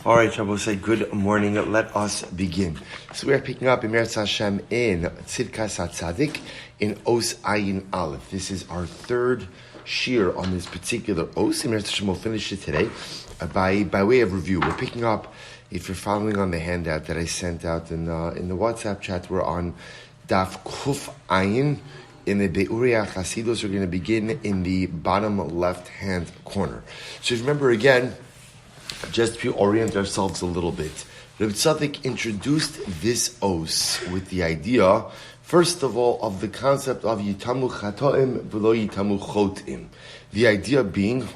All right, Shabbos, say good morning. Let us begin. So we are picking up in Meretz Hashem in Tzidkas Hatzaddik in Os Ayin Aleph. This is our third shir on this particular Os. In Meretz Hashem, we'll finish it today. By way of review, we're picking up, if you're following on the handout that I sent out in the WhatsApp chat, we're on Daf Kuf Ayin. In the Be'urei HaChasidus, we're going to begin in the bottom left-hand corner. So remember again, just to orient ourselves a little bit, Reb Tzaddik introduced this os with the idea, first of all, of the concept of Yitamu Chatoim v'lo Yitamu Chotim. The idea being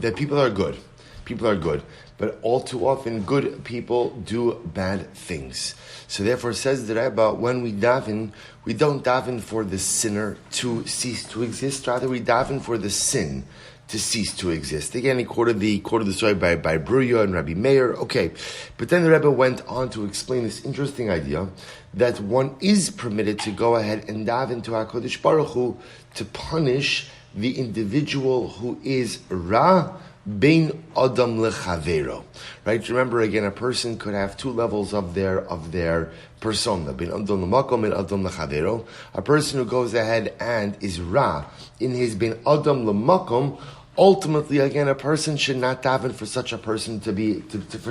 that people are good. People are good. But all too often, good people do bad things. So therefore, says the Rebbe, when we daven, we don't daven for the sinner to cease to exist. Rather, we daven for the sin to cease to exist. Again, he quoted the story by Bruya and Rabbi Meir. Okay. But then the Rebbe went on to explain this interesting idea that one is permitted to go ahead and daven to HaKadosh Baruch Hu to punish the individual who is Ra, Bein Adam lechavero, right? Remember again, a person could have two levels of their persona. Bein Adam lemakom, Bein Adam lechavero. A person who goes ahead and is Ra in his Bein Adam lemakom. Ultimately, again, a person should not daven for such a person for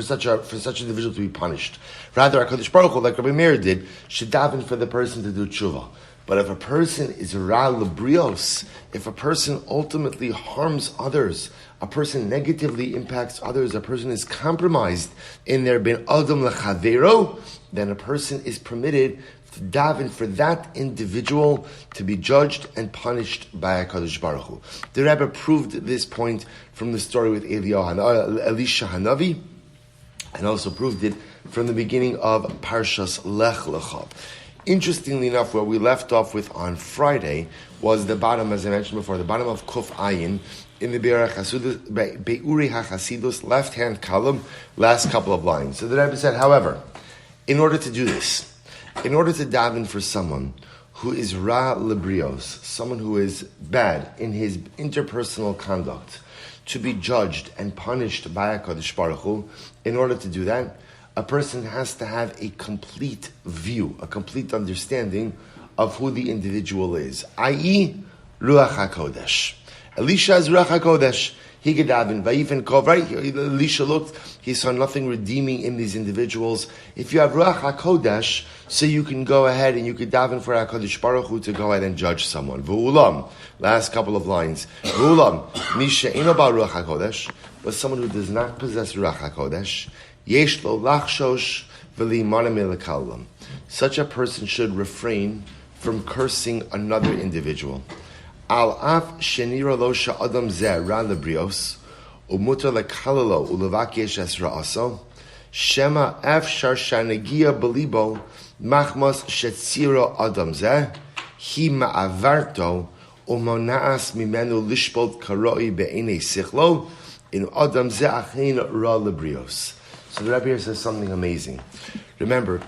such an individual to be punished. Rather, HaKadosh Baruch Hu, like Rabbi Meir did, should daven for the person to do tshuva. But if a person is Ra Lebrios, if a person ultimately harms others, a person negatively impacts others, a person is compromised in their Ben Adam Lechavero, then a person is permitted to daven for that individual to be judged and punished by HaKadosh Baruch Hu. The Rebbe proved this point from the story with Elisha Hanavi, and also proved it from the beginning of Parshas Lech Lecha. Interestingly enough, where we left off with on Friday was the bottom, as I mentioned before, the bottom of Kuf Ayin in the Be'urei HaChasidus, left-hand column, last couple of lines. So the Rebbe said, however, in order to do this, in order to daven for someone who is Ra Lebrios, someone who is bad in his interpersonal conduct, to be judged and punished by HaKadosh Baruch Hu, in order to do that, a person has to have a complete view, a complete understanding of who the individual is, i.e., Ruach HaKodesh. Elisha is Ruach HaKodesh. He could daven, Vayifin Kov, right? Elisha looked, he saw nothing redeeming in these individuals. If you have Ruach HaKodesh, so you can go ahead and you could daven for HaKadosh Baruch Hu to go ahead and judge someone. V'ulam, last couple of lines. V'ulam, Misha ino ba Ruach HaKodesh, but someone who does not possess Ruach HaKodesh, Yesh lo lachshosh v'li'imana milakalam. Such a person should refrain from cursing another individual. Al af shenira lo sha'adam zeh ra lebrios umutar lekalalo ulevakesh es ra'aso shema efshar shanegia belibo machmas shetzira adam zeh hi ma'avarto umonaas mimenu lishbot karoi be'enei sichlo in adam zeh achein ra lebrios. So the Rebbe here says something amazing. Remember,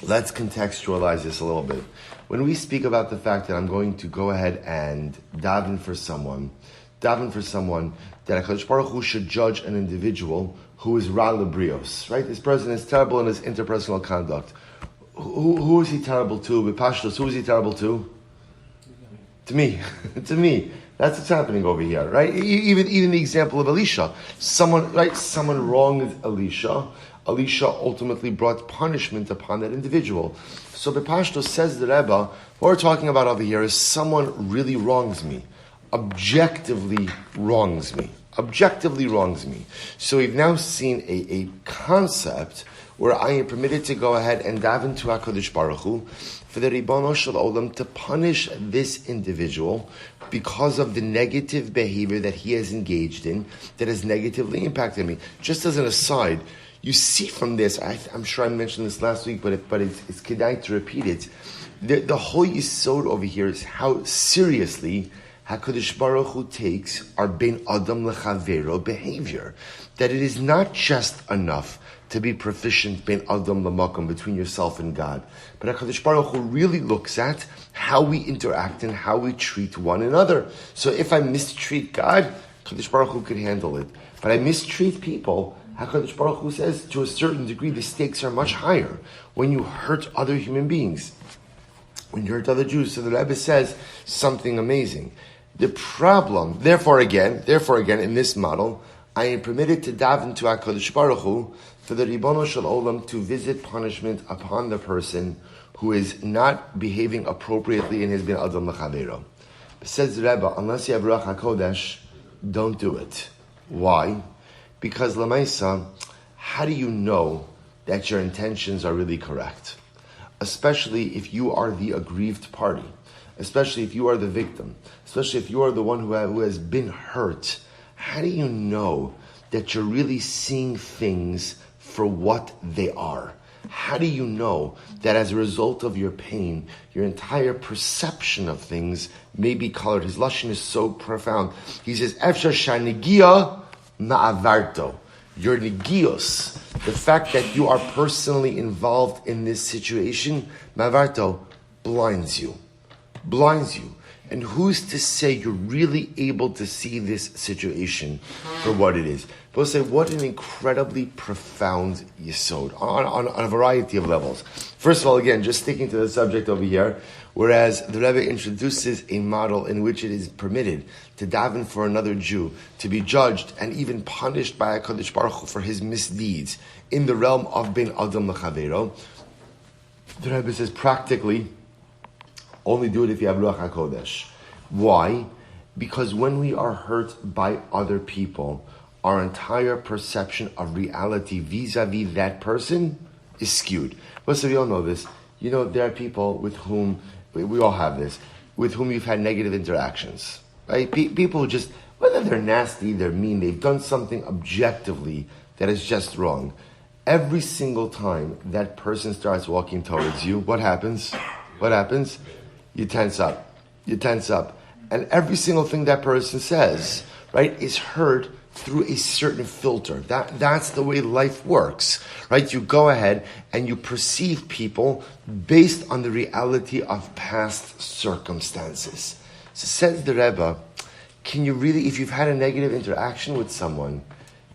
let's contextualize this a little bit. When we speak about the fact that I'm going to go ahead and daven for someone that HaKadosh Baruch Hu should judge an individual who is Ra Lebrios, right? This person is terrible in his interpersonal conduct. Who is he terrible to? B'pashtos, who is he terrible to? To me. To me. That's what's happening over here, right? Even the example of Elisha. Someone wronged Elisha. Elisha ultimately brought punishment upon that individual. So Bepashto says the Rebbe, what we're talking about over here is someone really wrongs me. Objectively wrongs me. So we've now seen a concept where I am permitted to go ahead and daven to HaKadosh Baruch Hu for the Ribono Shel Olam to punish this individual because of the negative behavior that he has engaged in that has negatively impacted me. Just as an aside, you see from this, I'm sure I mentioned this last week, but it's kedai to repeat it. The whole yisod over here is how seriously HaKadosh Baruch Hu takes our Ben Adam Lechavero behavior. That it is not just enough to be proficient Ben Adam Lamakom between yourself and God, but HaKadosh Baruch Hu really looks at how we interact and how we treat one another. So if I mistreat God, HaKadosh Baruch Hu could handle it. but I mistreat people, HaKadosh Baruch Hu says, to a certain degree, the stakes are much higher when you hurt other human beings, when you hurt other Jews. So the Rebbe says something amazing. The problem, therefore again, in this model, I am permitted to daven to HaKadosh Baruch Hu for the Ribono Shel Olam to visit punishment upon the person who is not behaving appropriately and has been Adam L'Chavero. Says the Rebbe, unless you have Ruach HaKodesh, don't do it. Why? Because Lamaisa, how do you know that your intentions are really correct? Especially if you are the aggrieved party, especially if you are the victim, especially if you are the one who has been hurt. How do you know that you're really seeing things for what they are? How do you know that as a result of your pain, your entire perception of things may be colored? His lashon is so profound. He says, "Efshar shanigia ma'avarto." Your negios, the fact that you are personally involved in this situation, ma'avarto, blinds you. And who's to say you're really able to see this situation for what it is? People say, what an incredibly profound yesod on a variety of levels. First of all, again, just sticking to the subject over here, whereas the Rebbe introduces a model in which it is permitted to daven for another Jew to be judged and even punished by HaKadosh Baruch Hu for his misdeeds in the realm of Ben Adam L'Chavero. The Rebbe says practically, only do it if you have Ruach HaKodesh. Why? Because when we are hurt by other people, our entire perception of reality vis-a-vis that person is skewed. Most of you all know this. You know, there are people with whom, we all have this, with whom you've had negative interactions. Right? People who just, whether they're nasty, they're mean, they've done something objectively that is just wrong. Every single time that person starts walking towards you, what happens? You tense up. And every single thing that person says, right, is heard through a certain filter. That's the way life works, right? You go ahead and you perceive people based on the reality of past circumstances. So says the Rebbe, can you really, if you've had a negative interaction with someone,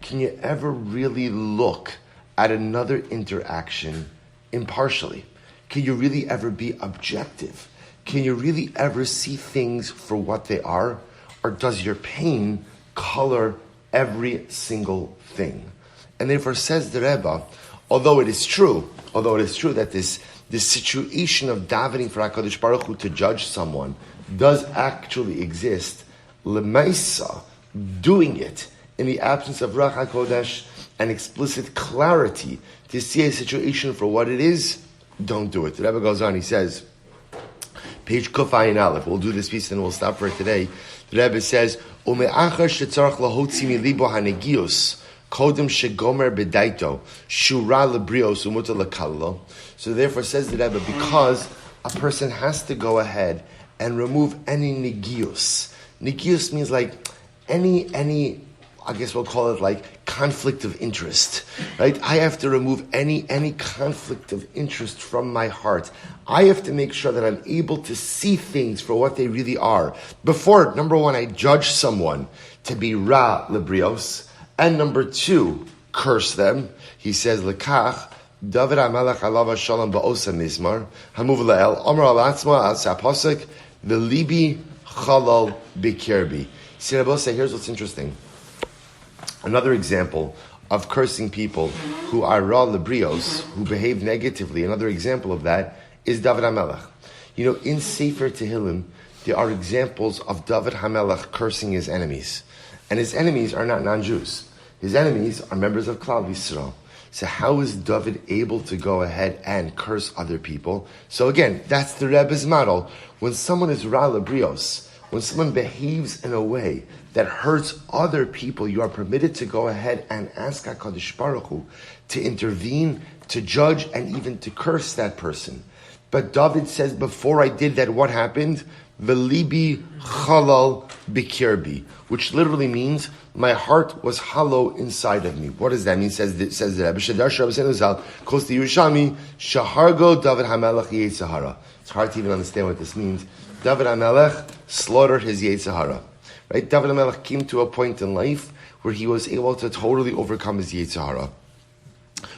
can you ever really look at another interaction impartially? Can you really ever be objective? Can you really ever see things for what they are? Or does your pain color every single thing? And therefore says the Rebbe, although it is true that this situation of davening for HaKadosh Baruch Hu to judge someone does actually exist, L'maisa, doing it in the absence of Ruach HaKodesh and explicit clarity to see a situation for what it is, don't do it. The Rebbe goes on, he says, page Kuf Ayin Aleph, we'll do this piece and we'll stop for it today. The Rebbe says, Ume'achar shetzarach lahotzi milibo hanegios, kodem shegomer bedaito, shura lebrios umuta lekallo. So therefore says the Rebbe, because a person has to go ahead and remove any negios. Negios means like any I guess we'll call it like conflict of interest, right? I have to remove any conflict of interest from my heart. I have to make sure that I'm able to see things for what they really are. Before, number one, I judge someone to be ra lebrios, and number two, curse them. He says, lekach, David HaMelech alav shalom ba'osa mizmar, hamuv la'el, omer al atzma al saposek, v'libi chalal b'kirbi. See, Rabbi say, here's what's interesting. Another example of cursing people who are ra lebrios, who behave negatively, another example of that is David HaMelech. You know, in Sefer Tehillim, there are examples of David HaMelech cursing his enemies. And his enemies are not non-Jews. His enemies are members of Klal Yisrael. So how is David able to go ahead and curse other people? So again, that's the Rebbe's model. When someone is ra lebrios, when someone behaves in a way that hurts other people, you are permitted to go ahead and ask HaKadosh Baruch Hu to intervene, to judge, and even to curse that person. But David says, before I did that, what happened? V'libi chalal b'kirbi, which literally means my heart was hollow inside of me. What does that mean? Says the Rebbe, Shadar Shabbat Zal, close to Yerushalmi, Shahargo David HaMelech Yetzirah. It's hard to even understand what this means. David HaMelech slaughtered his Yetzirah. Right? David HaMelech came to a point in life where he was able to totally overcome his Yetzer Hara.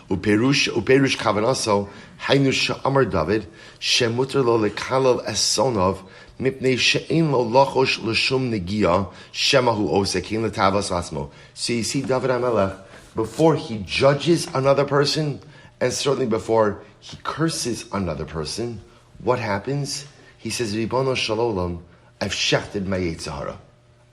Uperush kavanaso hainu she'amar David shemuter lo lekalal esonov mipnei she'in lo lachosh l'shum negia shemahu osekin letavas asmo. So you see, David HaMelech, before he judges another person, and certainly before he curses another person, what happens? He says, Ribono Shalom, I've shechted my Yetzer Hara.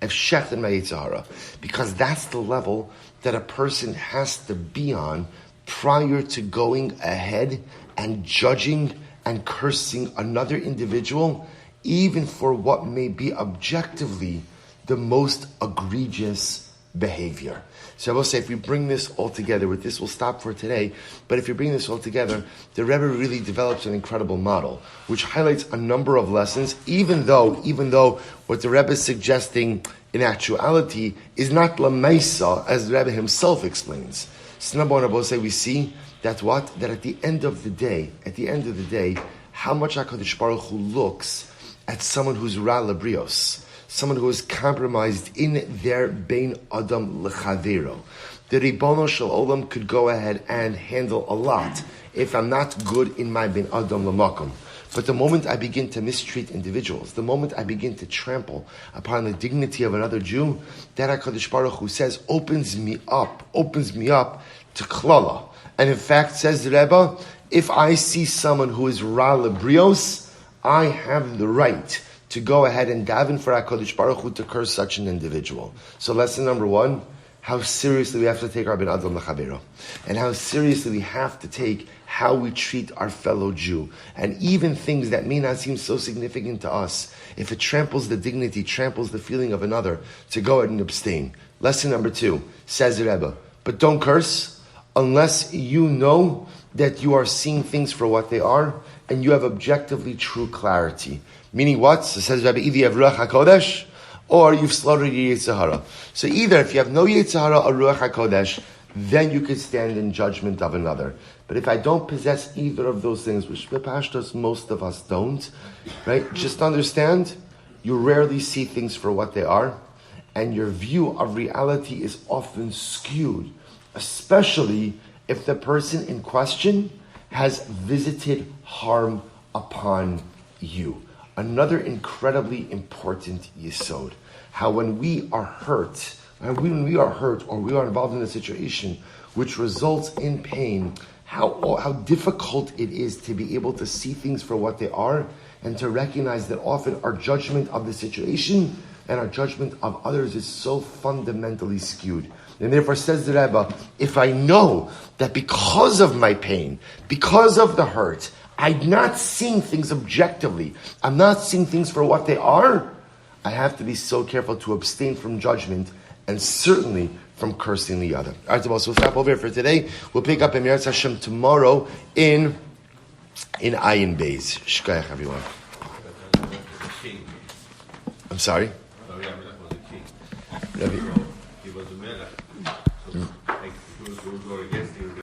I've shechted my Yetzer Hara. Because that's the level that a person has to be on prior to going ahead and judging and cursing another individual, even for what may be objectively the most egregious behavior. So I will say, if we bring this all together, with this we'll stop for today, but if you bring this all together, the Rebbe really develops an incredible model, which highlights a number of lessons, even though what the Rebbe is suggesting in actuality is not Lamaisa, as the Rebbe himself explains. So number one, I will say, we see that that at the end of the day, how much HaKadosh Baruch Hu looks at someone who's Ra Labrios, someone who is compromised in their Bein Adam L'Chavero. The Ribono Shel Olam could go ahead and handle a lot if I'm not good in my Bein Adam L'Makom. But the moment I begin to mistreat individuals, the moment I begin to trample upon the dignity of another Jew, that HaKadosh Baruch Hu says opens me up to Klala. And in fact, says the Rebbe, if I see someone who is Ra Lebrios, I have the right to go ahead and daven for HaKadosh Baruch Hu to curse such an individual. So lesson number one, how seriously we have to take our Ben Adam L'Chavero, and how seriously we have to take how we treat our fellow Jew. And even things that may not seem so significant to us, if it tramples the dignity, tramples the feeling of another, to go ahead and abstain. Lesson number two, says the Rebbe, but don't curse unless you know that you are seeing things for what they are, and you have objectively true clarity. Meaning what? So says Rabbi, either you have Ruach HaKodesh, or you've slaughtered your Yetzer Hara. So either if you have no Yetzer Hara or Ruach HaKodesh, then you could stand in judgment of another. But if I don't possess either of those things, which B'Pashtos most of us don't, right? Just understand, you rarely see things for what they are, and your view of reality is often skewed, especially if the person in question has visited harm upon you. Another incredibly important yesod, how when we are hurt, or we are involved in a situation which results in pain, how difficult it is to be able to see things for what they are, and to recognize that often our judgment of the situation and our judgment of others is so fundamentally skewed. And therefore, says the Rebbe, if I know that because of my pain, because of the hurt, I'm not seeing things objectively, I'm not seeing things for what they are, I have to be so careful to abstain from judgment, and certainly from cursing the other. All right, so we'll stop over here for today. We'll pick up in Meretz Hashem tomorrow in Ayin Beis. Shkayach, everyone. I'm sorry? Rabbi. He was a melech. So, he was going to go again.